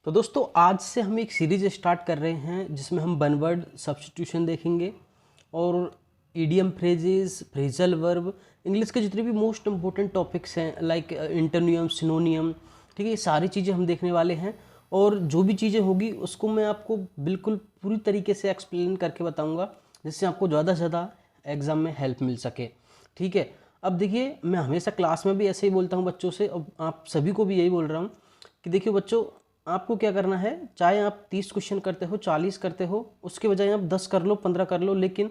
तो दोस्तों आज से हम एक सीरीज स्टार्ट कर रहे हैं जिसमें हम वन वर्ड सब्स्टिट्यूशन देखेंगे और idiom phrases, phrasal verb, English के जितने भी मोस्ट इंपॉर्टेंट टॉपिक्स हैं लाइक इंटरनियम, सिनोनियम, ठीक है, ये सारी चीज़ें हम देखने वाले हैं। और जो भी चीज़ें होगी उसको मैं आपको बिल्कुल पूरी तरीके से एक्सप्लेन करके बताऊंगा जिससे आपको ज़्यादा से ज़्यादा एग्ज़ाम में हेल्प मिल सके। ठीक है, अब देखिए मैं हमेशा क्लास में भी ऐसे ही बोलता हूँ बच्चों से, अब आप सभी को भी यही बोल रहा हूँ कि देखिए बच्चों, आपको क्या करना है, चाहे आप 30 क्वेश्चन करते हो, 40 करते हो, उसके बजाय आप 10 कर लो, 15 कर लो, लेकिन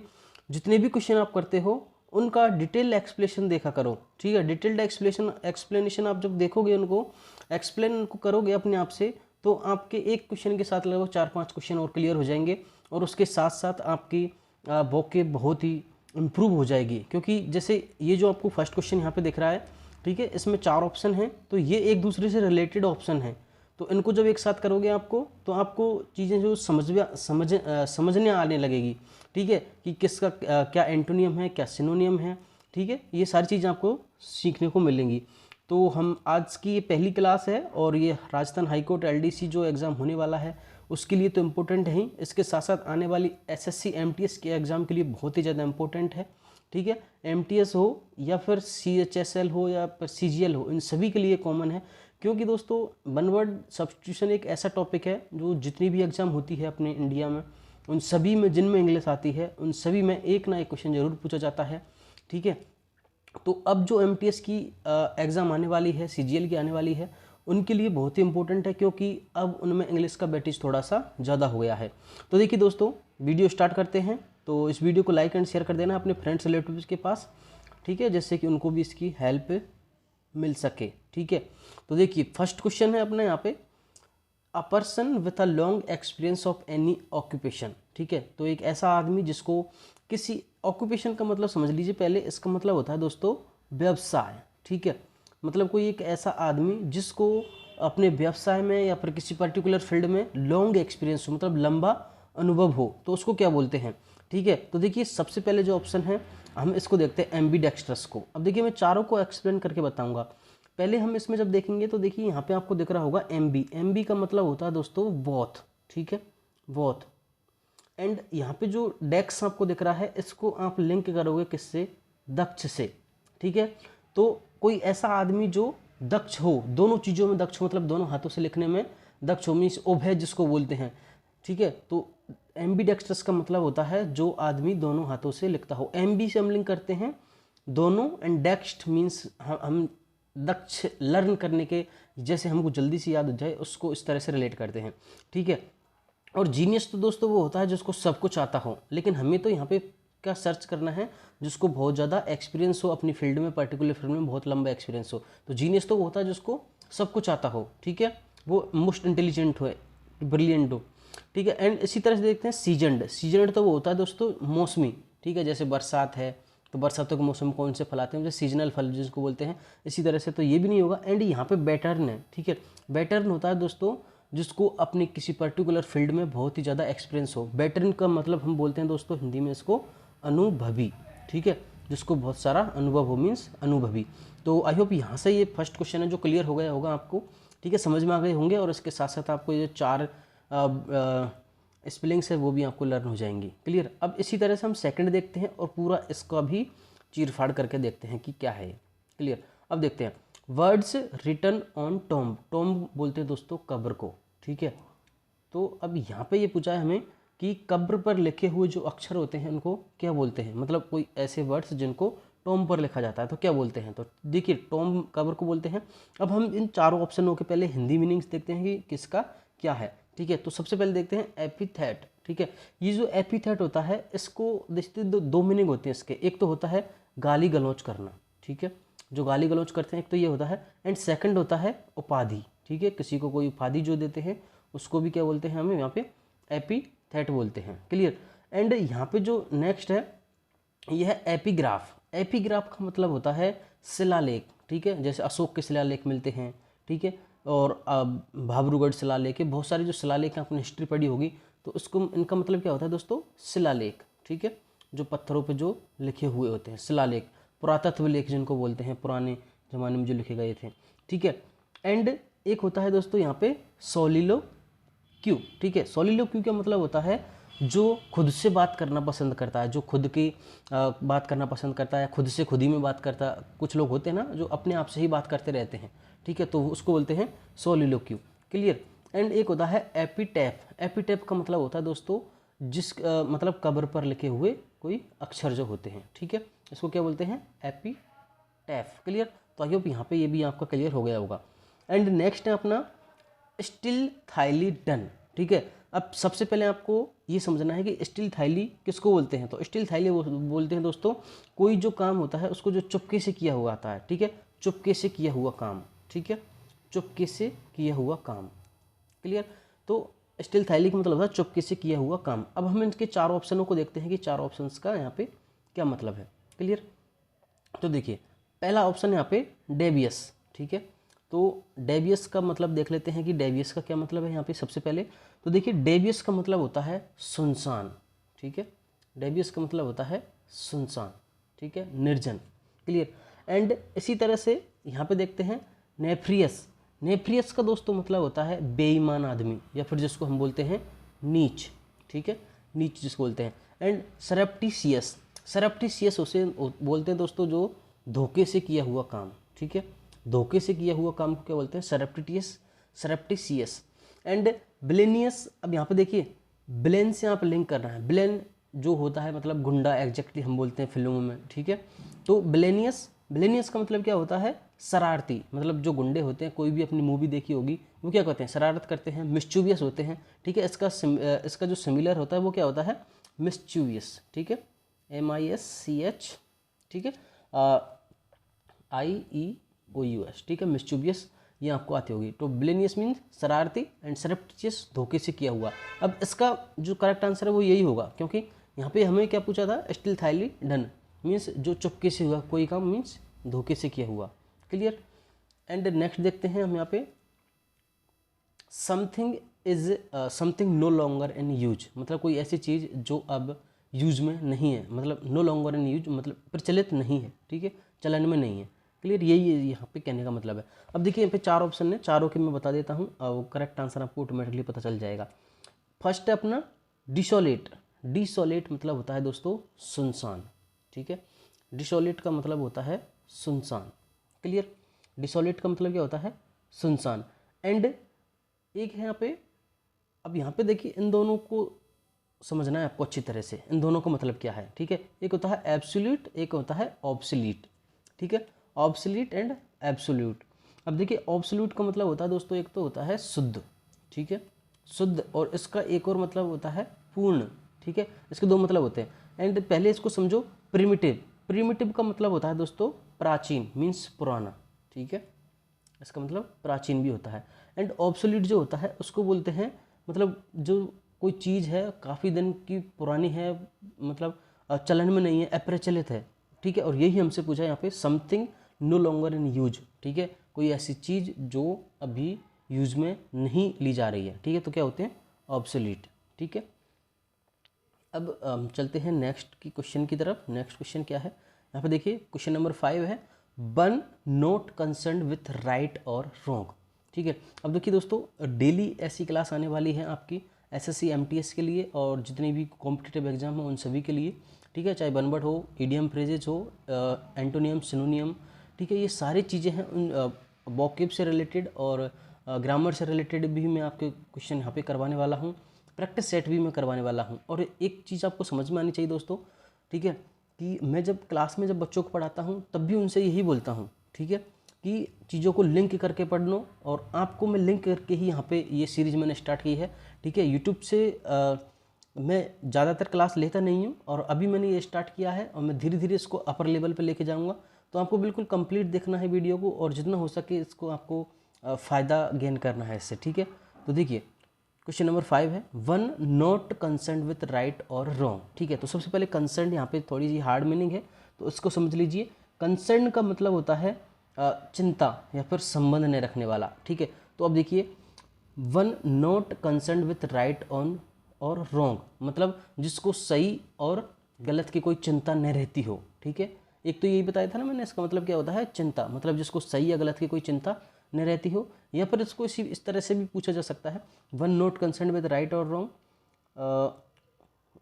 जितने भी क्वेश्चन आप करते हो उनका डिटेल्ड एक्सप्लेनेशन देखा करो। ठीक है, डिटेल्ड एक्सप्लेनेशन आप जब देखोगे, उनको एक्सप्लेन उनको करोगे अपने आप से, तो आपके एक क्वेश्चन के साथ लगभग 4-5 क्वेश्चन और क्लियर हो जाएंगे। और उसके साथ साथ आपकी वोकेब बहुत ही इम्प्रूव हो जाएगी, क्योंकि जैसे ये जो आपको फर्स्ट क्वेश्चन यहाँ पे दिख रहा है, ठीक है, इसमें 4 ऑप्शन हैं, तो ये एक दूसरे से रिलेटेड ऑप्शन हैं। तो इनको जब एक साथ करोगे आपको, तो आपको चीज़ें जो समझने आने लगेगी। ठीक है, कि किसका क्या एंटोनियम है, क्या सिनोनियम है। ठीक है, ये सारी चीज़ें आपको सीखने को मिलेंगी। तो हम आज की ये पहली क्लास है और ये राजस्थान हाईकोर्ट एलडीसी जो एग्ज़ाम होने वाला है उसके लिए तो इम्पोर्टेंट है ही, इसके साथ साथ आने वाली एसएससी एमटीएस के एग्ज़ाम के लिए बहुत ही ज़्यादा इम्पोर्टेंट है। ठीक है, एमटीएस हो या फिर सीएचएसएल हो या फिर सीजीएल हो, इन सभी के लिए कॉमन है। क्योंकि दोस्तों वन वर्ड सब्स्टिट्यूशन एक ऐसा टॉपिक है जो जितनी भी एग्ज़ाम होती है अपने इंडिया में, उन सभी में जिनमें इंग्लिश आती है उन सभी में एक ना एक क्वेश्चन जरूर पूछा जाता है। ठीक है, तो अब जो एमटीएस की एग्ज़ाम आने वाली है, सीजीएल की आने वाली है, उनके लिए बहुत ही इंपॉर्टेंट है, क्योंकि अब उनमें इंग्लिश का वेटेज थोड़ा सा ज़्यादा हो गया है। तो देखिए दोस्तों, वीडियो स्टार्ट करते हैं। तो इस वीडियो को लाइक एंड शेयर कर देना अपने फ्रेंड्स रिलेटिव्स के पास, ठीक है, जिससे कि उनको भी इसकी हेल्प मिल सके। ठीक है, तो देखिए फर्स्ट क्वेश्चन है अपना यहाँ पे, a person with a long experience of any occupation. ठीक है, तो एक ऐसा आदमी जिसको किसी ऑक्यूपेशन का मतलब समझ लीजिए पहले, इसका मतलब होता है दोस्तों व्यवसाय। ठीक है, मतलब कोई एक ऐसा आदमी जिसको अपने व्यवसाय में या फिर किसी पर्टिकुलर फील्ड में लॉन्ग एक्सपीरियंस हो, मतलब लंबा अनुभव हो, तो उसको क्या बोलते हैं। ठीक है, तो देखिए सबसे पहले जो ऑप्शन है हम इसको देखते हैं एम्बीडेक्स्ट्रस को। अब देखिए मैं चारों को एक्सप्लेन करके बताऊंगा। पहले हम इसमें जब देखेंगे तो देखिए यहाँ पे आपको दिख रहा होगा एमबी का मतलब होता है दोस्तों वॉथ। ठीक है, वॉथ। एंड यहाँ पे जो डेक्स आपको दिख रहा है, इसको आप लिंक करोगे किससे, दक्ष से। ठीक है, तो कोई ऐसा आदमी जो दक्ष हो, दोनों चीज़ों में दक्ष हो, मतलब दोनों हाथों से लिखने में दक्ष हो, मीन्स उभय जिसको बोलते हैं। ठीक है, तो एम्बीडेक्स्ट्रस का मतलब होता है जो आदमी दोनों हाथों से लिखता हो। एमबी से हम लिंक करते हैं दोनों, एंड डेक्स्ट मीन्स हम दक्ष लर्न करने के, जैसे हमको जल्दी से याद हो जाए उसको इस तरह से रिलेट करते हैं। ठीक है, और जीनियस तो दोस्तों वो होता है जिसको सब कुछ आता हो, लेकिन हमें तो यहाँ पे क्या सर्च करना है, जिसको बहुत ज़्यादा एक्सपीरियंस हो अपनी फील्ड में, पर्टिकुलर फील्ड में बहुत लंबा एक्सपीरियंस हो। तो जीनियस तो वो होता है जिसको सब कुछ आता हो। ठीक है, वो मोस्ट इंटेलिजेंट हो, ब्रिलियंट हो। ठीक है, एंड इसी तरह से देखते हैं सीजनड। सीजनड तो वो होता है दोस्तों मौसमी। ठीक है, जैसे बरसात है तो बरसातों के मौसम में कौन से फल आते हैं, जैसे सीजनल फल जिसको बोलते हैं। इसी तरह से तो ये भी नहीं होगा। एंड यहाँ पे बैटर्न है। ठीक है, बैटर्न होता है दोस्तों जिसको अपनी किसी पर्टिकुलर फील्ड में बहुत ही ज़्यादा एक्सपीरियंस हो। बैटर्न का मतलब हम बोलते हैं दोस्तों हिंदी में इसको अनुभवी। ठीक है, जिसको बहुत सारा अनुभव हो, मीन्स अनुभवी। तो आई होप यहाँ से ये फर्स्ट क्वेश्चन है जो क्लियर हो गया होगा आपको। ठीक है, समझ में आ गए होंगे, और इसके साथ साथ आपको ये 4 स्पेलिंग्स है वो भी आपको लर्न हो जाएंगी। क्लियर। अब इसी तरह से हम सेकंड देखते हैं और पूरा इसका भी चीर फाड़ करके देखते हैं कि क्या है। क्लियर। अब देखते हैं words written on tomb. Tomb बोलते हैं दोस्तों कब्र को। ठीक है, तो अब यहाँ पे ये पूछा है हमें कि कब्र पर लिखे हुए जो अक्षर होते हैं उनको क्या बोलते हैं, मतलब कोई ऐसे वर्ड्स जिनको टॉम्ब पर लिखा जाता है तो क्या बोलते हैं। तो देखिए टॉम्ब कब्र को बोलते हैं। अब हम इन चारों ऑप्शनों के पहले हिंदी मीनिंग्स देखते हैं कि किसका क्या है। ठीक है, तो सबसे पहले देखते हैं एपिथेट। ठीक है, ये जो एपिथेट होता है इसको देखते दो मीनिंग होते हैं इसके। एक तो होता है गाली गलौज करना। ठीक है, जो गाली गलौज करते हैं एक तो ये होता है, एंड सेकंड होता है उपाधि। ठीक है, किसी को कोई उपाधि जो देते हैं उसको भी क्या बोलते हैं, हमें यहाँ पे एपिथेट बोलते हैं। क्लियर। एंड यहाँ पे जो नेक्स्ट है यह है एपिग्राफ। एपिग्राफ का मतलब होता है शिलालेख। ठीक है, जैसे अशोक के शिलालेख मिलते हैं। ठीक है, और भाबरूगढ़ शिलालेख है, बहुत सारी जो शिलालेख आपने हिस्ट्री पढ़ी होगी, तो उसको इनका मतलब क्या होता है दोस्तों, शिलालेख। ठीक है, जो पत्थरों पे जो लिखे हुए होते हैं शिलालेख, पुरातत्व लेख जिनको बोलते हैं, पुराने ज़माने में जो लिखे गए थे। ठीक है, एंड एक होता है दोस्तों यहाँ पे सोलिलो क्यू, ठीक है। सोलिलोक्यू का मतलब होता है जो खुद से बात करना पसंद करता है, जो खुद की बात करना पसंद करता है, खुद से खुद ही में बात करता है। कुछ लोग होते हैं ना जो अपने आप से ही बात करते रहते हैं, ठीक है, तो उसको बोलते हैं सोलिलोक्यू। क्लियर। एंड एक होता है एपिटैफ। एपिटैफ का मतलब होता है दोस्तों जिस मतलब कब्र पर लिखे हुए कोई अक्षर जो होते हैं, ठीक है, इसको क्या बोलते हैं, एपिटैफ। क्लियर। तो आई होप यहाँ पे ये भी आपका क्लियर हो गया होगा। एंड नेक्स्ट है अपना स्टिल थाईली डन, ठीक है। अब सबसे पहले आपको ये समझना है कि स्टिल थाईली किसको बोलते हैं। तो स्टिल थाईली बोलते हैं दोस्तों कोई जो काम होता है उसको जो चुपके से किया हुआ आता है, ठीक है, चुपके से किया हुआ काम, ठीक है, चुपके से किया हुआ काम। क्लियर। तो स्टिल थाईली का मतलब होता है चुपके से किया हुआ काम। अब हम इनके चार ऑप्शनों को देखते हैं कि चार ऑप्शंस का यहाँ पे क्या मतलब है। क्लियर। तो देखिए पहला ऑप्शन यहाँ पे डेवियस, ठीक है। तो डेवियस का मतलब देख लेते हैं कि डेवियस का क्या मतलब है यहाँ पे सबसे पहले। तो देखिए डेवियस का मतलब होता है सुनसान, ठीक है, डेवियस का मतलब होता है सुनसान, ठीक है, निर्जन। क्लियर। एंड इसी तरह से यहाँ पे देखते हैं नेफ्रियस। नेफ्रियस का दोस्तों मतलब होता है बेईमान आदमी, या फिर जिसको हम बोलते हैं नीच, ठीक है, नीच जिसको बोलते हैं। एंड सरप्टिशियस, सरप्टिशियस उसे बोलते हैं दोस्तों जो धोखे से किया हुआ काम, ठीक है, धोखे से किया हुआ काम को क्या बोलते हैं, सरप्टिटियस, सरप्टिशियस। एंड ब्लेनियस, अब यहाँ पे देखिए ब्लेन से यहाँ पे लिंक करना है। ब्लेन जो होता है मतलब गुंडा, एग्जैक्टली हम बोलते हैं फिल्मों में, ठीक है। तो ब्लेनियस, ब्लेनियस का मतलब क्या होता है, शरारती, मतलब जो गुंडे होते हैं, कोई भी अपनी मूवी देखी होगी, वो क्या करते हैं, शरारत करते हैं, मिस्चूवियस होते हैं, ठीक है। इसका जो सिमिलर होता है वो क्या होता है, मिस्चूवियस, ठीक है, MISCH, ठीक है, IEOUS, ठीक है, मिस्चूवियस, ये आपको आती होगी। तो ब्लेनियस मीन्स शरारती एंड सरप्टिशियस धोखे से किया हुआ। अब इसका जो करेक्ट आंसर है वो यही होगा, क्योंकि यहाँ पे हमें क्या पूछा था, स्टिल थाईली डन मीन्स जो चुपके से हुआ कोई काम, मीन्स धोखे से किया हुआ। क्लियर। एंड नेक्स्ट देखते हैं हम यहाँ पे something is something no longer in use, मतलब कोई ऐसी चीज़ जो अब यूज में नहीं है, मतलब नो लॉन्गर इन यूज मतलब प्रचलित नहीं है, ठीक है, चलन में नहीं है। क्लियर। यही यहाँ पे कहने का मतलब है। अब देखिए यहाँ पे चार ऑप्शन है, चारों के मैं बता देता हूँ, वो करेक्ट आंसर आपको ऑटोमेटिकली पता चल जाएगा। फर्स्ट है अपना डिसोलेट। डिसोलेट मतलब होता है दोस्तों सुनसान, ठीक है, डिसोलेट का मतलब होता है सुनसान। क्लियर। डिसोलेट का मतलब क्या होता है, सुनसान। एंड एक है यहाँ पे, अब यहाँ पे देखिए इन दोनों को समझना है आपको अच्छी तरह से, इन दोनों का मतलब क्या है, ठीक है। एक होता है एब्सोल्यूट, एक होता है ऑब्सोलीट, ठीक है, ऑब्सोलीट एंड एब्सोल्यूट। अब देखिए ऑब्सोल्यूट का मतलब होता है दोस्तों एक तो होता है शुद्ध, ठीक है, शुद्ध, और इसका एक और मतलब होता है पूर्ण, ठीक है, इसके दो मतलब होते हैं। एंड पहले इसको समझो प्रिमिटिव। प्रिमिटिव का मतलब होता है दोस्तों प्राचीन, मीन्स पुराना, ठीक है, इसका मतलब प्राचीन भी होता है। एंड ऑब्सोलीट जो होता है उसको बोलते हैं मतलब जो कोई चीज़ है काफ़ी दिन की पुरानी है, मतलब चलन में नहीं है, अप्रचलित है, ठीक है। और यही हमसे पूछा यहाँ पे something no longer in use, ठीक है, कोई ऐसी चीज़ जो अभी यूज में नहीं ली जा रही है, ठीक है, तो क्या होते हैं, ऑब्सोलीट, ठीक है। अब हम चलते हैं नेक्स्ट की क्वेश्चन की तरफ। नेक्स्ट क्वेश्चन क्या है, यहाँ पे देखिए क्वेश्चन नंबर 5 है one not concern with right और रॉन्ग, ठीक है। अब देखिए दोस्तों डेली ऐसी क्लास आने वाली है आपकी SSC MTS के लिए और जितने भी कॉम्पिटिटिव एग्जाम हैं उन सभी के लिए, ठीक है, चाहे वन वर्ड हो, इडियम फ्रेजेज हो, एंटोनियम, सिनोनियम, ठीक है, ये सारी चीज़ें हैं उन वोकैब से रिलेटेड और ग्रामर से रिलेटेड भी मैं आपके क्वेश्चन यहाँ पे करवाने वाला हूँ, प्रैक्टिस सेट भी मैं करवाने वाला हूँ। और एक चीज़ आपको समझ में आनी चाहिए दोस्तों, ठीक है, कि मैं जब क्लास में जब बच्चों को पढ़ाता हूँ तब भी उनसे यही बोलता हूँ, ठीक है, कि चीज़ों को लिंक करके पढ़ लो। और आपको मैं लिंक करके ही यहाँ पे ये सीरीज़ मैंने स्टार्ट की है, ठीक है। यूट्यूब से मैं ज़्यादातर क्लास लेता नहीं हूँ और अभी मैंने ये स्टार्ट किया है और मैं धीरे धीरे इसको अपर लेवल पे लेके जाऊँगा। तो आपको बिल्कुल कंप्लीट देखना है वीडियो को और जितना हो सके इसको आपको फ़ायदा गेन करना है इससे, ठीक है। तो देखिए क्वेश्चन नंबर 5 है one not concern with right और रॉन्ग, ठीक है। तो सबसे पहले कंसर्न यहाँ पे थोड़ी सी हार्ड मीनिंग है तो इसको समझ लीजिए। कंसर्न का मतलब होता है चिंता या फिर संबंध नहीं रखने वाला, ठीक है। तो अब देखिए one not concern with right on और रॉन्ग मतलब जिसको सही और गलत की कोई चिंता नहीं रहती हो, ठीक है। एक तो यही बताया था ना मैंने, इसका मतलब क्या होता है चिंता, मतलब जिसको सही या गलत की कोई चिंता न रहती हो, या फिर इसको इस तरह से भी पूछा जा सकता है, one not concern with right और रॉन्ग,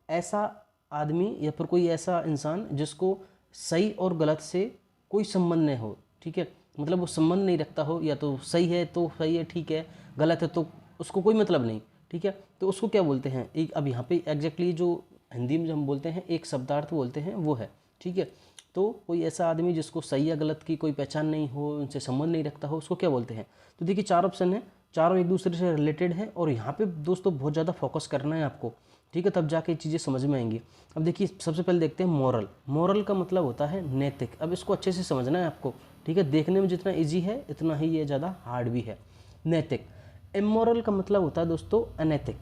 ऐसा आदमी या फिर कोई ऐसा इंसान जिसको सही और गलत से कोई संबंध नहीं हो, ठीक है, मतलब वो संबंध नहीं रखता हो, या तो सही है तो सही है ठीक है, गलत है तो उसको कोई मतलब नहीं, ठीक है, तो उसको क्या बोलते हैं, एक अब यहाँ पे एग्जैक्टली जो हिंदी में जो हम बोलते हैं एक शब्दार्थ बोलते हैं वो है, ठीक है। तो कोई ऐसा आदमी जिसको सही या गलत की कोई पहचान नहीं हो, उनसे संबंध नहीं रखता हो, उसको क्या बोलते हैं। तो देखिए 4 ऑप्शन है, चारों एक दूसरे से रिलेटेड है, और यहाँ पे दोस्तों बहुत ज़्यादा फोकस करना है आपको, ठीक है, तब जाके चीज़ें समझ में आएंगी। अब देखिए सबसे पहले देखते हैं मॉरल। मॉरल का मतलब होता है नैतिक। अब इसको अच्छे से समझना है आपको, ठीक है, देखने में जितना ईजी है इतना ही ये ज़्यादा हार्ड भी है। नैतिक। इमोरल का मतलब होता है दोस्तों अनैतिक,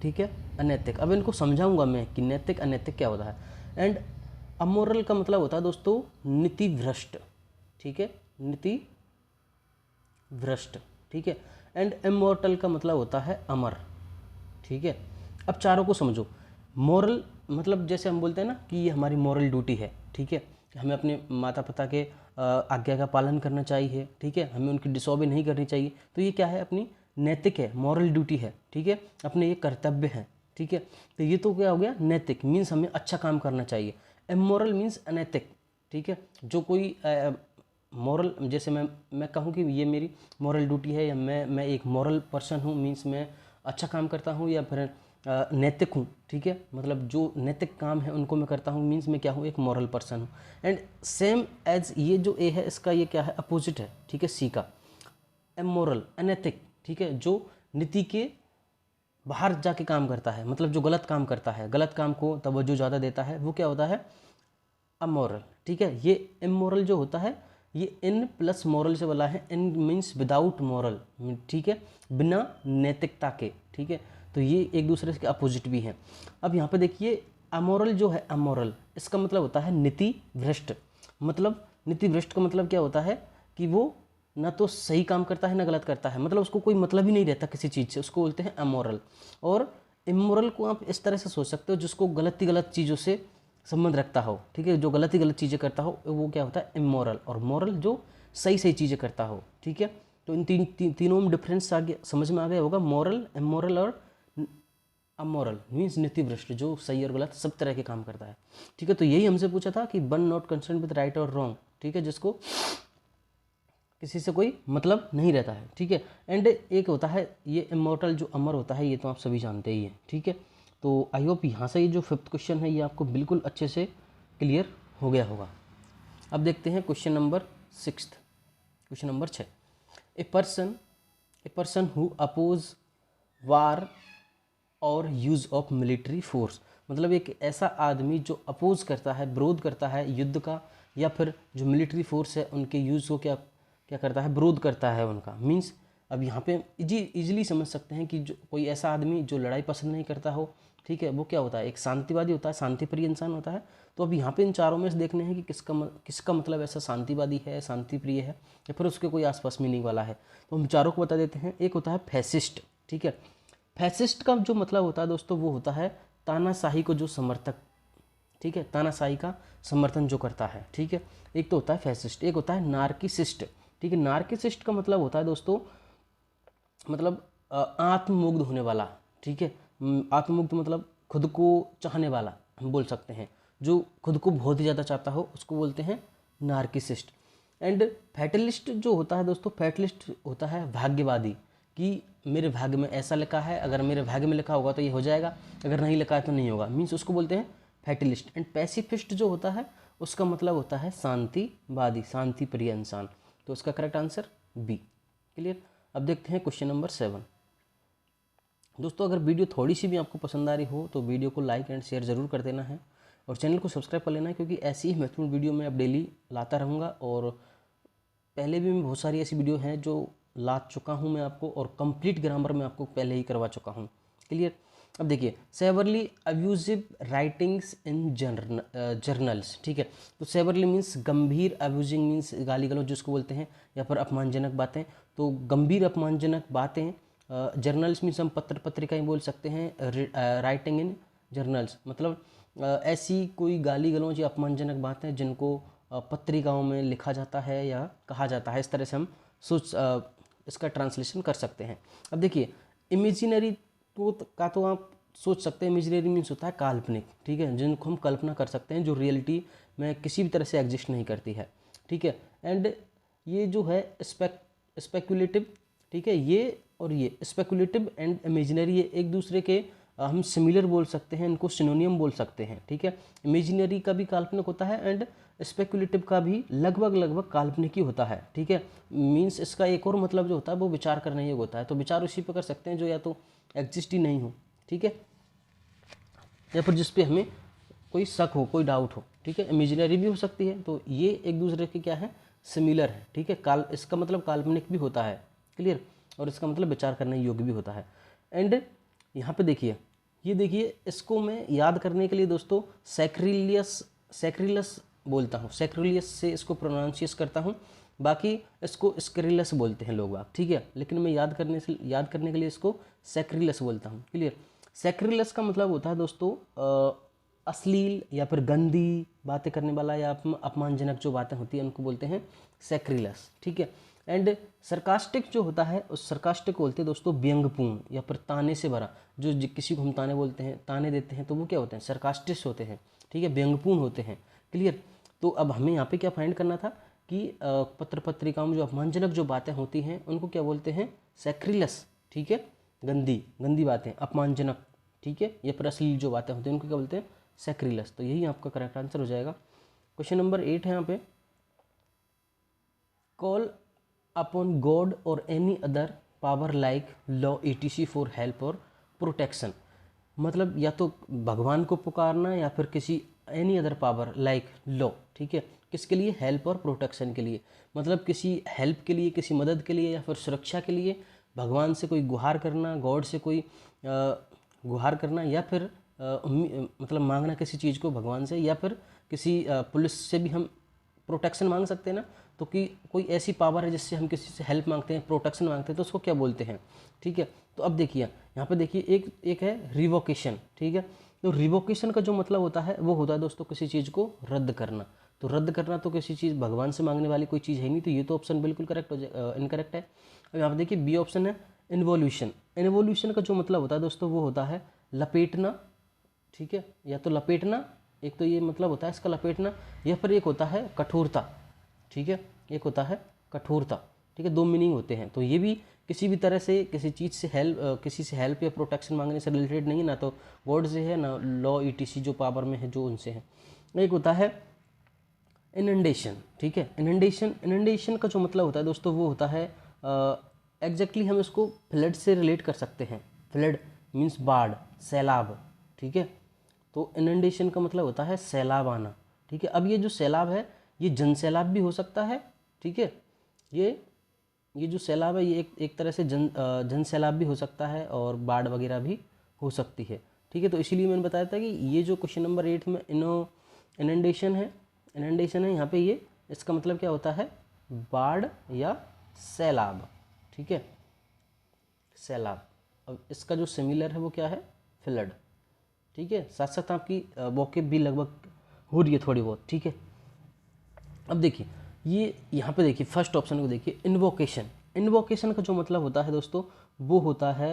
ठीक है, अनैतिक। अब इनको समझाऊंगा मैं कि नैतिक अनैतिक क्या होता है। एंड अमोरल का मतलब होता है दोस्तों नीति भ्रष्ट, ठीक है, नीति भ्रष्ट, ठीक है। एंड इमोर्टल का मतलब होता है अमर, ठीक है। अब चारों को समझो। मॉरल मतलब जैसे हम बोलते हैं ना कि ये हमारी मॉरल ड्यूटी है, ठीक है, हमें अपने माता पिता के आज्ञा का पालन करना चाहिए, ठीक है, हमें उनकी डिसऑबे नहीं करनी चाहिए। तो ये क्या है, अपनी नैतिक है, मॉरल ड्यूटी है, ठीक है, अपने ये कर्तव्य है, ठीक है। तो ये तो क्या हो गया, नैतिक मीन्स हमें अच्छा काम करना चाहिए। इमोरल मीन्स अनैतिक, ठीक है। जो कोई मॉरल, जैसे मैं कहूँ कि ये मेरी मॉरल ड्यूटी है, या मैं एक मॉरल पर्सन हूँ, मीन्स मैं अच्छा काम करता हूँ, या फिर नैतिक हूँ, ठीक है, मतलब जो नैतिक काम है उनको मैं करता हूँ, मीन्स मैं क्या हूँ, एक मॉरल पर्सन हूँ। एंड सेम एज ये जो ए है इसका ये क्या है, अपोजिट है, ठीक है, सी का, इमोरल अनैतिक, ठीक है, जो नीति के बाहर जाके काम करता है, मतलब जो गलत काम करता है, गलत काम को तवज्जो ज़्यादा देता है, वो क्या होता है, अमोरल, ठीक है। ये इमोरल जो होता है ये इन प्लस मॉरल से बोला है, इन मीन्स विदाउट मॉरल, ठीक है, बिना नैतिकता के, ठीक है। तो ये एक दूसरे के अपोजिट भी हैं। अब यहाँ पे देखिए अमोरल जो है, अमोरल इसका मतलब होता है नीति भ्रष्ट। मतलब नीति भ्रष्ट का मतलब क्या होता है कि वो ना तो सही काम करता है ना गलत करता है, मतलब उसको कोई मतलब ही नहीं रहता किसी चीज़ से, उसको बोलते हैं अमोरल। और इमोरल को आप इस तरह से सोच सकते हो जिसको गलत ही गलत चीज़ों से संबंध रखता हो, ठीक है, जो गलत ही गलत चीज़ें करता हो वो क्या होता है, इमोरल। और मॉरल जो सही सही चीज़ें करता हो, ठीक है। तो इन तीनों में डिफरेंस आगे समझ में आ गया होगा, मॉरल, इमोरल और अमोरल मीन्स नीति भ्रष्ट, जो सही और गलत सब तरह के काम करता है, ठीक है। तो यही हमसे पूछा था कि one not concern with right और रॉन्ग, ठीक है, जिसको किसी से कोई मतलब नहीं रहता है, ठीक है। एंड एक होता है ये इमोर्टल जो अमर होता है, ये तो आप सभी जानते ही हैं, ठीक है। तो आई होप यहाँ से ये जो 5th क्वेश्चन है ये आपको बिल्कुल अच्छे से क्लियर हो गया होगा। अब देखते हैं question number 6, question number 6। A person who oppose war और यूज़ ऑफ मिलिट्री फोर्स, मतलब एक ऐसा आदमी जो अपोज करता है, विरोध करता है युद्ध का, या फिर जो मिलिट्री फोर्स है उनके यूज़ को क्या क्या करता है, विरोध करता है उनका। मीन्स अब यहाँ पे इजीली समझ सकते हैं कि जो कोई ऐसा आदमी जो लड़ाई पसंद नहीं करता हो, ठीक है, वो क्या होता है, एक शांतिवादी होता है, शांतिप्रिय इंसान होता है। तो अब यहाँ पे इन चारों में से देखने हैं कि किसका मतलब ऐसा शांतिवादी है, शांतिप्रिय है, या फिर उसके कोई आसपास मीनिंग वाला है। तो हम चारों को बता देते हैं। एक होता है फैसिस्ट, ठीक है। फैसिस्ट का जो मतलब होता है दोस्तों वो होता है तानाशाही को जो समर्थक, ठीक है, तानाशाही का समर्थन जो करता है, ठीक है। एक तो होता है फैसिस्ट, एक होता है नार्किसिस्ट, ठीक है। नार्किसिस्ट का मतलब होता है दोस्तों मतलब आत्ममुग्ध होने वाला, ठीक है। आत्ममुग्ध मतलब खुद को चाहने वाला हम बोल सकते हैं, जो खुद को बहुत ही ज़्यादा चाहता हो उसको बोलते हैं नार्किसिस्ट। एंड फैटलिस्ट जो होता है दोस्तों, फैटलिस्ट होता है भाग्यवादी, कि मेरे भाग्य में ऐसा लिखा है, अगर मेरे भाग्य में लिखा होगा तो ये हो जाएगा, अगर नहीं लिखा है तो नहीं होगा, मीन्स उसको बोलते हैं फैटलिस्ट। एंड पैसिफिस्ट जो होता है उसका मतलब होता है शांतिवादी, शांति प्रिय इंसान। तो उसका करेक्ट आंसर बी। क्लियर। अब देखते हैं क्वेश्चन नंबर 7। दोस्तों अगर वीडियो थोड़ी सी भी आपको पसंद आ रही हो तो वीडियो को लाइक एंड शेयर ज़रूर कर देना है, और चैनल को सब्सक्राइब कर लेना है, क्योंकि ऐसी ही महत्वपूर्ण वीडियो मैं अब डेली लाता रहूँगा। और पहले भी मैं बहुत सारी ऐसी वीडियो हैं जो ला चुका हूँ मैं आपको, और कंप्लीट ग्रामर में आपको पहले ही करवा चुका हूँ। क्लियर। अब देखिए सेवरली अब्यूजिव राइटिंग्स इन जर्नल्स, ठीक है। तो सेवरली मीन्स गंभीर, अब्यूजिंग मीन्स गाली गलौज जिसको बोलते हैं, या फिर अपमानजनक बातें। तो गंभीर अपमानजनक बातें, जर्नल्स मीन्स हम पत्र पत्रिका ही बोल सकते हैं। राइटिंग इन जर्नल्स मतलब ऐसी कोई गाली गलौज या अपमानजनक बातें जिनको पत्रिकाओं में लिखा जाता है या कहा जाता है, इस तरह से हम इसका ट्रांसलेशन कर सकते हैं। अब देखिए इमेजिनरी का तो आप सोच सकते हैं, इमेजिनरी मीन्स होता है काल्पनिक, ठीक है, जिनको हम कल्पना कर सकते हैं, जो रियलिटी में किसी भी तरह से एग्जिस्ट नहीं करती है, ठीक है। एंड ये जो है स्पेकुलेटिव, ठीक है, ये और ये स्पेकुलेटिव एंड इमेजिनरी ये एक दूसरे के हम सिमिलर बोल सकते हैं, इनको सिनोनियम बोल सकते हैं, ठीक है। इमेजिनरी का भी काल्पनिक होता है एंड स्पेकुलेटिव का भी लगभग काल्पनिक ही होता है, ठीक है। मीन्स इसका एक और मतलब जो होता है वो विचार करने योग्य होता है। तो विचार उसी पर कर सकते हैं जो या तो एग्जिस्ट ही नहीं हो, ठीक है, या फिर जिस पे हमें कोई शक हो, कोई डाउट हो, ठीक है। इमेजिनरी भी हो सकती है, तो ये एक दूसरे के क्या है, सिमिलर है, ठीक है। इसका मतलब काल्पनिक भी होता है, क्लियर, और इसका मतलब विचार करने योग्य भी होता है। एंड यहाँ पे देखिए, ये देखिए, इसको मैं याद करने के लिए दोस्तों सैक्रिलस बोलता हूँ, सैक्रिलियस से इसको प्रोनाउंसिएट करता हूँ, बाकी इसको स्क्रिलस बोलते हैं लोग, आप, ठीक है, लेकिन मैं याद करने के लिए इसको सैक्रिलस बोलता हूँ, क्लियर। सैक्रिलस का मतलब होता है दोस्तों अश्लील या फिर गंदी बातें करने वाला या अपमानजनक जो बातें होती हैं उनको बोलते हैं सैक्रिलस, ठीक है। एंड सरकास्टिक जो होता है उस सरकास्टिक बोलते हैं दोस्तों व्यंग्यपूर्ण या फिर ताने से भरा, जो किसी को हम ताने बोलते हैं, ताने देते हैं, तो वो क्या होते हैं, सरकास्टिक होते हैं, ठीक है, व्यंग्यपूर्ण होते हैं, क्लियर। तो अब हमें यहाँ पे क्या फाइंड करना था कि पत्र पत्रिकाओं में जो अपमानजनक जो बातें होती हैं उनको क्या बोलते हैं, सैक्रिलस, ठीक है, गंदी बातें, अपमानजनक, ठीक है, या फिर अश्लील जो बातें होती हैं उनको क्या बोलते हैं, सैक्रिलस। तो यही आपका करेक्ट आंसर हो जाएगा। क्वेश्चन नंबर 8 है यहाँ पे, कॉल अपॉन गॉड और any other power like law etc for help और प्रोटेक्शन। मतलब या तो भगवान को पुकारना या फिर किसी any other power like law, ठीक है, किसके लिए, हेल्प और प्रोटेक्शन के लिए, मतलब किसी हेल्प के लिए, किसी मदद के लिए या फिर सुरक्षा के लिए भगवान से कोई गुहार करना, गॉड से कोई गुहार करना, या फिर मतलब मांगना किसी चीज़ को भगवान से, या फिर किसी पुलिस से भी हम प्रोटेक्शन मांग सकते हैं ना। तो कि कोई ऐसी पावर है जिससे हम किसी से हेल्प मांगते हैं, प्रोटेक्शन मांगते हैं, तो उसको क्या बोलते हैं, ठीक है। तो अब देखिए यहाँ पे देखिए एक है रिवोकेशन, ठीक है। तो रिवोकेशन का जो मतलब होता है वो होता है दोस्तों किसी चीज़ को रद्द करना। तो रद्द करना तो किसी चीज़ भगवान से मांगने वाली कोई चीज़ है नहीं, तो ये तो ऑप्शन बिल्कुल करेक्ट हो जाए, इनकरेक्ट है। अब यहाँ पे देखिए बी ऑप्शन है इन्वोल्यूशन। इन्वोल्यूशन का जो मतलब होता है दोस्तों वो होता है लपेटना, ठीक है, या तो लपेटना, एक तो ये मतलब होता है इसका लपेटना, या फिर एक होता है कठोरता, ठीक है, एक होता है कठोरता, ठीक है, दो मीनिंग होते हैं। तो ये भी किसी भी तरह से किसी चीज़ से किसी से हेल्प या प्रोटेक्शन मांगने से रिलेटेड नहीं है, ना तो गॉड से है ना लॉ etc जो पावर में है जो उनसे है। एक होता है इनंडेशन, ठीक है। इनंडेशन का जो मतलब होता है दोस्तों वो होता है एग्जैक्टली हम इसको फ्लड से रिलेट कर सकते हैं। फ्लड मीन्स बाढ़, सैलाब, ठीक है। तो इनंडेशन का मतलब होता है सैलाब आना, ठीक है। अब ये जो सैलाब है ये जन सैलाब भी हो सकता है, ठीक है। ये जो सैलाब है ये एक तरह से जन सैलाब भी हो सकता है और बाढ़ वगैरह भी हो सकती है, ठीक है। तो इसीलिए मैंने बताया था कि ये जो क्वेश्चन नंबर 8 में इनंडेशन है यहाँ पे, ये इसका मतलब क्या होता है, बाढ़ या सैलाब, ठीक है, सैलाब। अब इसका जो सिमिलर है वो क्या है, फ्लड, ठीक है। साथ साथ आपकी वोकेब भी लगभग हो रही है थोड़ी बहुत, ठीक है। अब देखिए ये यहाँ पे देखिए फर्स्ट ऑप्शन को देखिए, इन्वोकेशन। इन्वोकेशन का जो मतलब होता है दोस्तों वो होता है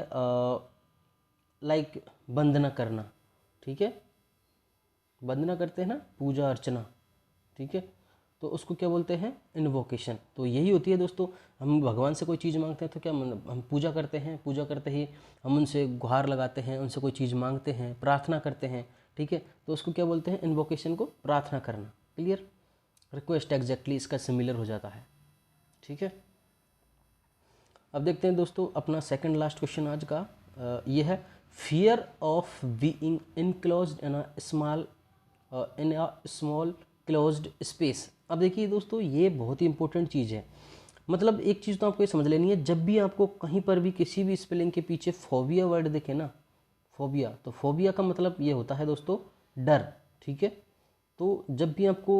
लाइक वंदना करना, ठीक है, वंदना करते हैं ना, पूजा अर्चना, ठीक है, तो उसको क्या बोलते हैं, इन्वोकेशन। तो यही होती है दोस्तों, हम भगवान से कोई चीज़ मांगते हैं तो क्या मतलब हम पूजा करते हैं, पूजा करते ही हम उनसे गुहार लगाते हैं, उनसे कोई चीज़ मांगते हैं, प्रार्थना करते हैं, ठीक है, तो उसको क्या बोलते हैं, इन्वोकेशन को प्रार्थना करना, क्लियर। रिक्वेस्ट एग्जैक्टली इसका सिमिलर हो जाता है, ठीक है। अब देखते हैं दोस्तों अपना सेकंड लास्ट क्वेश्चन आज का, ये है fear of being enclosed in a small closed space. अब देखिए दोस्तों ये बहुत ही इंपॉर्टेंट चीज़ है। मतलब एक चीज़ तो आपको ये समझ लेनी है, जब भी आपको कहीं पर भी किसी भी स्पेलिंग के पीछे फोबिया वर्ड दिखे ना, फोबिया, तो फोबिया का मतलब ये होता है दोस्तों डर, ठीक है। तो जब भी आपको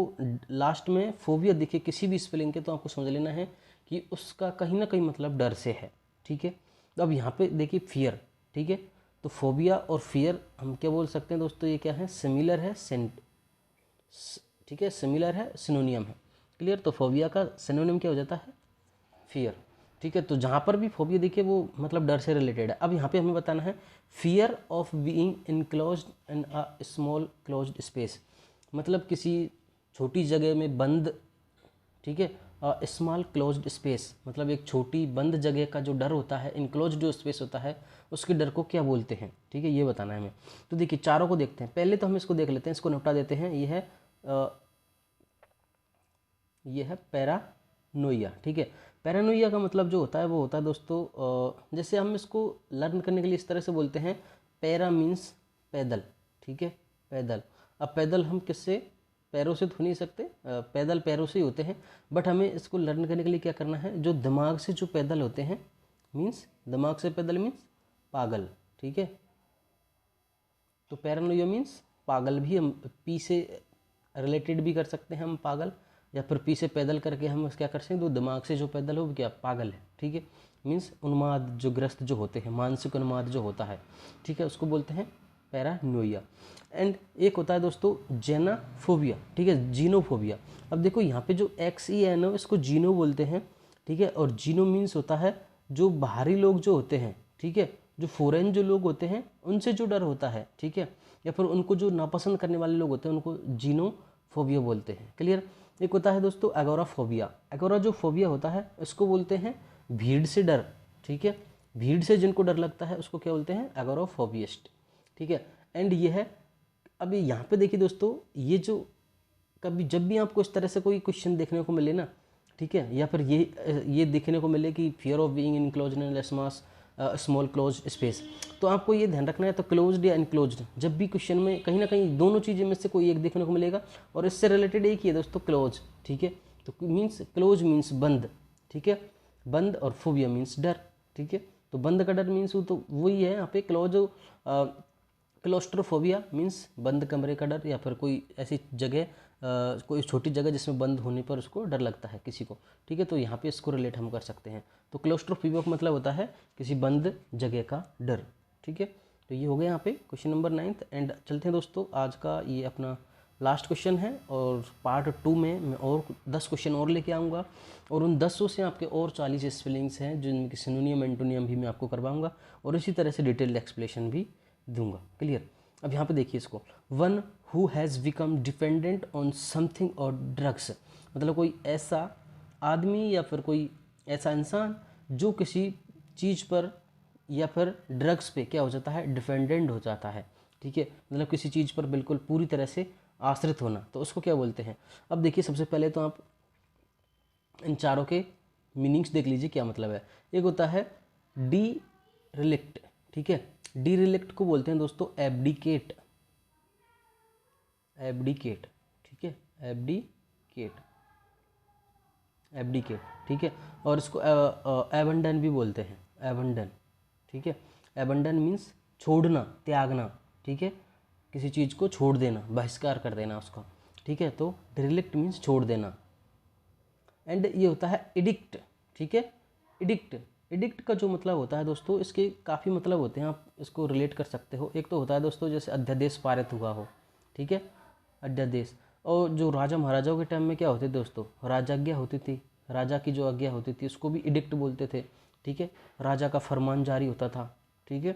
लास्ट में फोबिया दिखे किसी भी स्पेलिंग के तो आपको समझ लेना है कि उसका कहीं ना कहीं मतलब डर से है, ठीक है। तो अब यहाँ पे देखिए फियर, ठीक है, तो फोबिया और फियर हम क्या बोल सकते हैं दोस्तों, ये क्या है, सिमिलर है, ठीक है, सिमिलर है, सिनोनियम है, क्लियर। तो फोबिया का सिनोनियम क्या हो जाता है, फियर। ठीक है, तो जहाँ पर भी फोबिया देखिए वो मतलब डर से रिलेटेड है। अब यहाँ पे हमें बताना है fear of being enclosed in a small closed space, मतलब किसी छोटी जगह में बंद। ठीक है, स्मॉल क्लोज्ड स्पेस मतलब एक छोटी बंद जगह का जो डर होता है, इनक्लोज्ड जो स्पेस होता है उसके डर को क्या बोलते हैं। ठीक है, ये बताना है हमें। तो देखिए चारों को देखते हैं, पहले तो हम इसको देख लेते हैं, इसको निपटा देते हैं। ये है पैरानोइया। ठीक है, पैरानोइया का मतलब जो होता है वो होता है दोस्तों, जैसे हम इसको लर्न करने के लिए इस तरह से बोलते हैं, पैरा मीन्स पैदल। ठीक है, पैदल। अब पैदल हम किससे, पैरों से तो नहीं सकते, पैदल पैरों से ही होते हैं, बट हमें इसको लर्न करने के लिए क्या करना है, जो दिमाग से जो पैदल होते हैं, मीन्स दिमाग से पैदल मीन्स पागल। ठीक है, तो पैरानोइया मीन्स पागल भी हम पी से रिलेटेड भी कर सकते हैं हम पागल, या फिर पी से पैदल करके हम क्या कर सकते हैं, तो दिमाग से जो पैदल हो वो क्या पागल है। ठीक है, मीन्स उन्माद जो ग्रस्त जो होते हैं, मानसिक उन्माद जो होता है, ठीक है, उसको बोलते हैं पैरानोइया। एंड एक होता है दोस्तों जेनाफोबिया। ठीक है, जीनोफोबिया। अब देखो यहाँ पे जो XENO इसको जीनो बोलते हैं। ठीक है, और जीनो मीन्स होता है जो बाहरी लोग जो होते हैं, ठीक है, जो फॉरेन जो लोग होते हैं उनसे जो डर होता है। ठीक है, या फिर उनको जो नापसंद करने वाले लोग होते हैं उनको जीनोफोबिया बोलते हैं। क्लियर। एक होता है दोस्तों एगोराफोबिया। एगोरा जो फोबिया होता है इसको बोलते हैं भीड़ से डर। ठीक है, भीड़ से जिनको डर लगता है उसको क्या बोलते हैं, एगोराफोबियस्ट। ठीक है, एंड ये है। अभी यहाँ पे देखिए दोस्तों, ये जो कभी जब भी आपको इस तरह से कोई क्वेश्चन देखने को मिले ना, ठीक है, या फिर ये देखने को मिले कि fear of being enclosed in small close space, तो आपको ये ध्यान रखना है, तो क्लोज्ड या इनक्लोज्ड जब भी क्वेश्चन में कहीं ना कहीं दोनों चीज़ें में से कोई एक देखने को मिलेगा, और इससे रिलेटेड एक ही है दोस्तों, क्लोज। ठीक है, तो मीन्स क्लोज मीन्स बंद। ठीक है, बंद, और फोबिया मीन्स डर। ठीक है, तो बंद का डर मीन्स वो तो वही है यहाँ पे क्लोज। क्लोस्ट्रोफोबिया मीन्स बंद कमरे का डर, या फिर कोई ऐसी जगह, कोई छोटी जगह जिसमें बंद होने पर उसको डर लगता है किसी को। ठीक है, तो यहाँ पे इसको रिलेट हम कर सकते हैं। तो क्लोस्ट्रोफोबिया का मतलब होता है किसी बंद जगह का डर। ठीक है, तो ये हो गया यहाँ पे क्वेश्चन नंबर 9। एंड चलते हैं दोस्तों, आज का ये अपना लास्ट क्वेश्चन है, और पार्ट 2 में मैं और 10 क्वेश्चन और लेके आऊँगा, और उन 10 से आपके और 40 स्पेलिंग्स हैं जिनमें सिनोनियम एंटोनियम भी मैं आपको करवाऊँगा, और इसी तरह से डिटेल्ड एक्सप्लेनेशन भी दूंगा। क्लियर। अब यहाँ पे देखिए इसको, one who has become dependent on something और ड्रग्स, मतलब कोई ऐसा आदमी या फिर कोई ऐसा इंसान जो किसी चीज़ पर या फिर ड्रग्स पे क्या हो जाता है, डिपेंडेंट हो जाता है। ठीक है, मतलब किसी चीज़ पर बिल्कुल पूरी तरह से आश्रित होना, तो उसको क्या बोलते हैं। अब देखिए सबसे पहले तो आप इन चारों के मीनिंग्स देख लीजिए क्या मतलब है। एक होता है डी रिलेक्ट। ठीक है, डी रिलेक्ट को बोलते हैं दोस्तों एब्डिकेट। एब्डिकेट, ठीक है, एब्डिकेट, एब्डिकेट। ठीक है, और इसको एबंडन भी बोलते हैं, एबंडन। ठीक है, एबंडन मीन्स छोड़ना, त्यागना। ठीक है, किसी चीज़ को छोड़ देना, बहिष्कार कर देना उसका। ठीक है, तो डिरिलेक्ट मीन्स छोड़ देना। एंड ये होता है एडिक्ट। ठीक है, एडिक्ट। एडिक्ट का जो मतलब होता है दोस्तों, इसके काफ़ी मतलब होते हैं, आप इसको रिलेट कर सकते हो। एक तो होता है दोस्तों जैसे अध्यादेश पारित हुआ हो। ठीक है, अध्यादेश। और जो राजा महाराजाओं के टाइम में क्या होते दोस्तों, राजाज्ञा होती थी, राजा की जो आज्ञा होती थी उसको भी एडिक्ट बोलते थे। ठीक है, राजा का फरमान जारी होता था। ठीक है,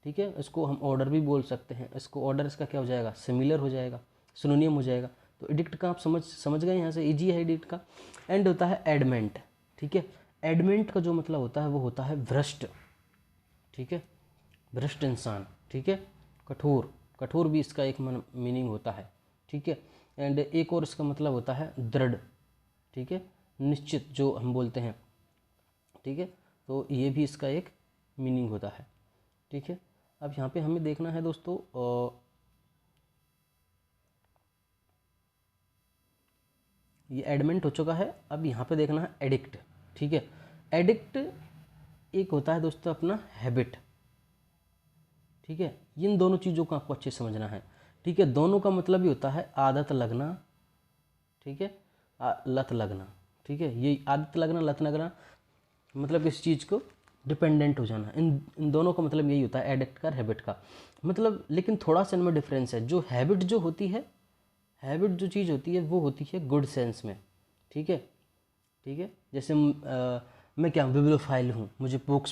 ठीक है, इसको हम ऑर्डर भी बोल सकते हैं। इसको ऑर्डर इसका क्या हो जाएगा, सिमिलर हो जाएगा, सिनोनियम हो जाएगा। तो एडिक्ट का आप समझ गए, यहाँ से इजी है एडिक्ट का। एंड होता है एडमेंट। ठीक है, एडमेंट का जो मतलब होता है वो होता है भ्रष्ट। ठीक है, भ्रष्ट इंसान। ठीक है, कठोर, कठोर भी इसका एक मीनिंग होता है। ठीक है, एंड एक और इसका मतलब होता है दृढ़। ठीक है, निश्चित जो हम बोलते हैं। ठीक है, तो ये भी इसका एक मीनिंग होता है। ठीक है, अब यहाँ पे हमें देखना है दोस्तों, ये एडमेंट हो चुका है। अब यहाँ पे देखना है एडिक्ट। ठीक है, एडिक्ट एक होता है दोस्तों अपना हैबिट। ठीक है, इन दोनों चीज़ों को आपको अच्छे से समझना है। ठीक है, दोनों का मतलब ही होता है आदत लगना। ठीक है, लत लगना। ठीक है, ये आदत लगना, लत लगना, मतलब किसी चीज़ को डिपेंडेंट हो जाना। इन दोनों का मतलब यही होता है, एडिक्ट का, हैबिट का मतलब। लेकिन थोड़ा सा इनमें डिफरेंस है। जो हैबिट जो होती है, हैबिट जो चीज़ होती है वो होती है गुड सेंस में। ठीक है, ठीक है, जैसे मैं क्या बिब्लियोफाइल हूँ, मुझे बुक्स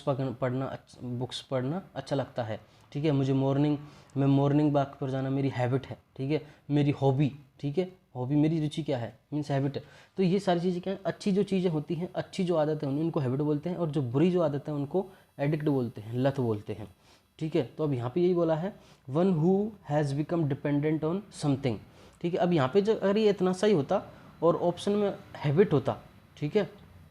पढ़ना अच्छा लगता है, ठीक है। मैं मॉर्निंग वॉक पर जाना मेरी हैबिट है, ठीक है। मेरी हॉबी, ठीक है, हॉबी मेरी रुचि क्या है, मीन्स हैबिट है। तो ये सारी चीज़ें क्या है, अच्छी जो चीज़ें होती हैं, अच्छी जो आदतें हैं उनको हैबिट बोलते हैं, और जो बुरी जो आदतें हैं उनको एडिक्ट बोलते हैं, लत बोलते हैं, ठीक है। तो अब यहाँ पे यही बोला है, one who has become dependent on something, ठीक है। अब यहाँ पे जो अगर ये इतना सही होता और ऑप्शन में हैबिट होता, ठीक है,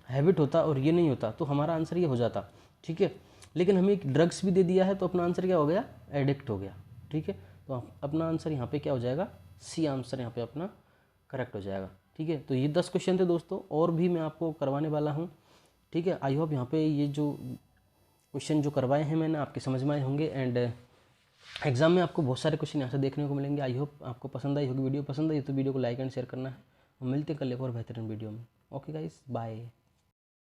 हैबिट होता और ये नहीं होता तो हमारा आंसर ये हो जाता, ठीक है। लेकिन हमें एक ड्रग्स भी दे दिया है तो अपना आंसर क्या हो गया, एडिक्ट हो गया, ठीक है। तो अपना आंसर यहाँ पे क्या हो जाएगा, सी आंसर यहाँ पे अपना करेक्ट हो जाएगा, ठीक है। तो ये 10 क्वेश्चन थे दोस्तों, और भी मैं आपको करवाने वाला हूँ, ठीक है। आई होप यहाँ पे ये जो क्वेश्चन जो करवाए हैं मैंने आपके समझ में आए होंगे, एंड एग्जाम में आपको बहुत सारे क्वेश्चन यहाँ से देखने को मिलेंगे। आई होप आपको पसंद आई होगी वीडियो। पसंद आई तो वीडियो को लाइक एंड शेयर करना है। हम मिलते हैं कल एक और बेहतरीन वीडियो में। Okay guys, bye.